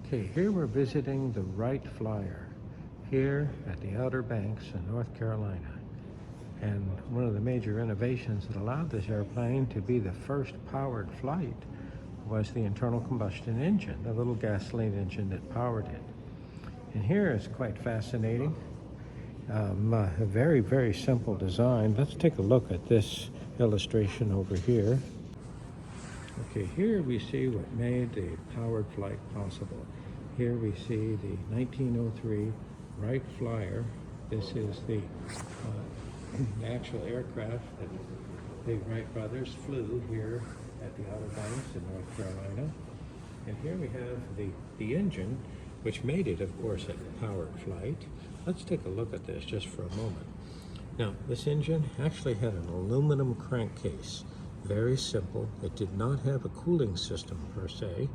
Okay, here we're visiting the Wright Flyer here at the Outer Banks in North Carolina. And one of the major innovations that allowed this airplane to be the first powered flight was the internal combustion engine, the little gasoline engine that powered it. And here is quite fascinating. A very, very simple design. Let's take a look at this illustration over here. Okay, here we see what made the powered flight possible. Here we see the 1903 Wright Flyer. This is the actual aircraft that the Wright brothers flew here at the Outer Banks in North Carolina. And here we have the engine, which made it, of course, a powered flight. Let's take a look at this just for a moment. Now, this engine actually had an aluminum crankcase. Very simple. It did not have a cooling system per se.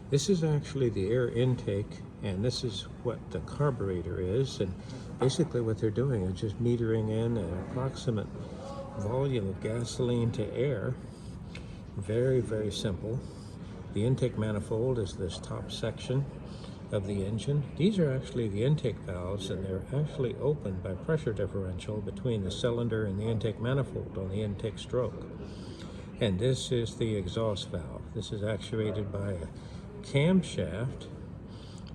This is actually the air intake, and this is what the carburetor is. And basically what they're doing is just metering in an approximate volume of gasoline to air. Very, very simple. The intake manifold is this top section of the engine. These are actually the intake valves, and they're actually opened by pressure differential between the cylinder and the intake manifold on the intake stroke. And this is the exhaust valve. This is actuated by a camshaft,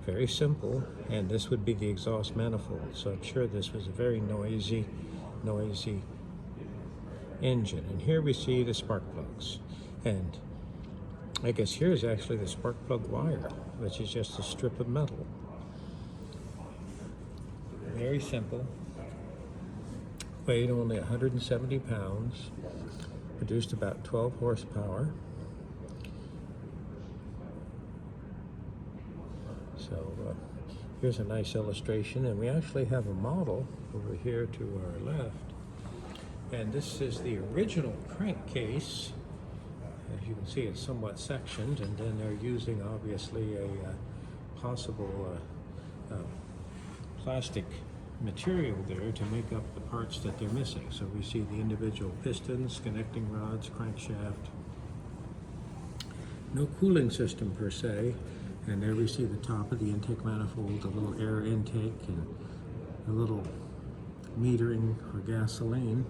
very simple, and this would be the exhaust manifold. So I'm sure this was a very noisy engine. And here we see the spark plugs. And I guess here's actually the spark plug wire, which is just a strip of metal. Very simple. Weighed only 170 pounds. Produced about 12 horsepower. So here's a nice illustration, and we actually have a model over here to our left. And this is the original crankcase. As you can see, it's somewhat sectioned, and then they're using obviously a possible plastic material there to make up the parts that they're missing. So we see the individual pistons, connecting rods, crankshaft. No cooling system per se. And there we see the top of the intake manifold, a little air intake, and a little metering for gasoline.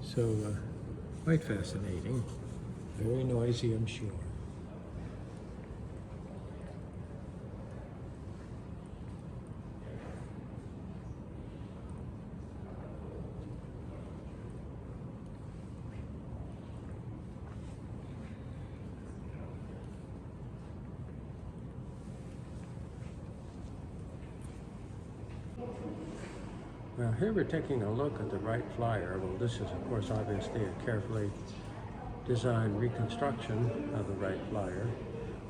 So quite fascinating. Very noisy, I'm sure. Well, here we're taking a look at the Wright Flyer. Well, this is, of course, obviously a carefully designed reconstruction of the Wright Flyer.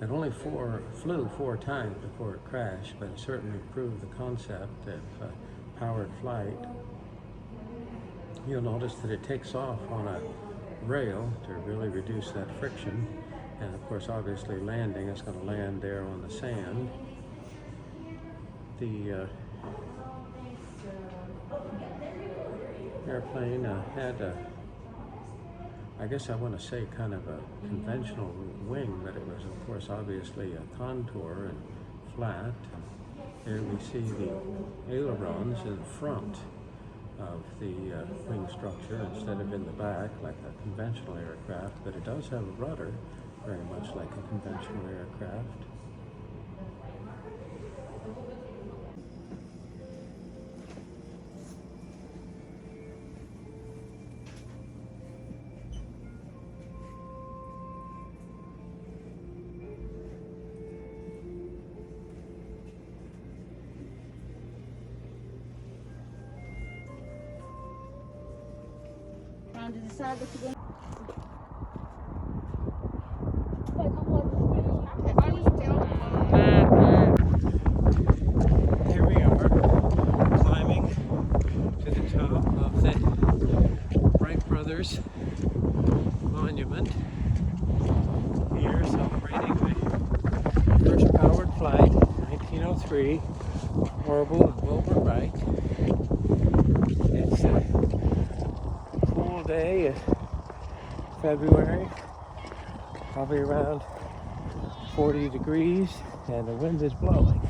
It only flew four times before it crashed, but it certainly proved the concept of powered flight. You'll notice that it takes off on a rail to really reduce that friction. And, of course, obviously landing, it's going to land there on the sand. The airplane had I guess I want to say kind of a conventional wing, but it was, of course, obviously a contour and flat. Here we see the ailerons in front of the wing structure instead of in the back like a conventional aircraft, but it does have a rudder, very much like a conventional aircraft. Trying to decide what you're going to Here we are, climbing to the top of the Wright Brothers monument. Here, celebrating the first powered flight, 1903, Orville and Wilbur Wright. It's a cool day, February. probably around 40 degrees, and the wind is blowing.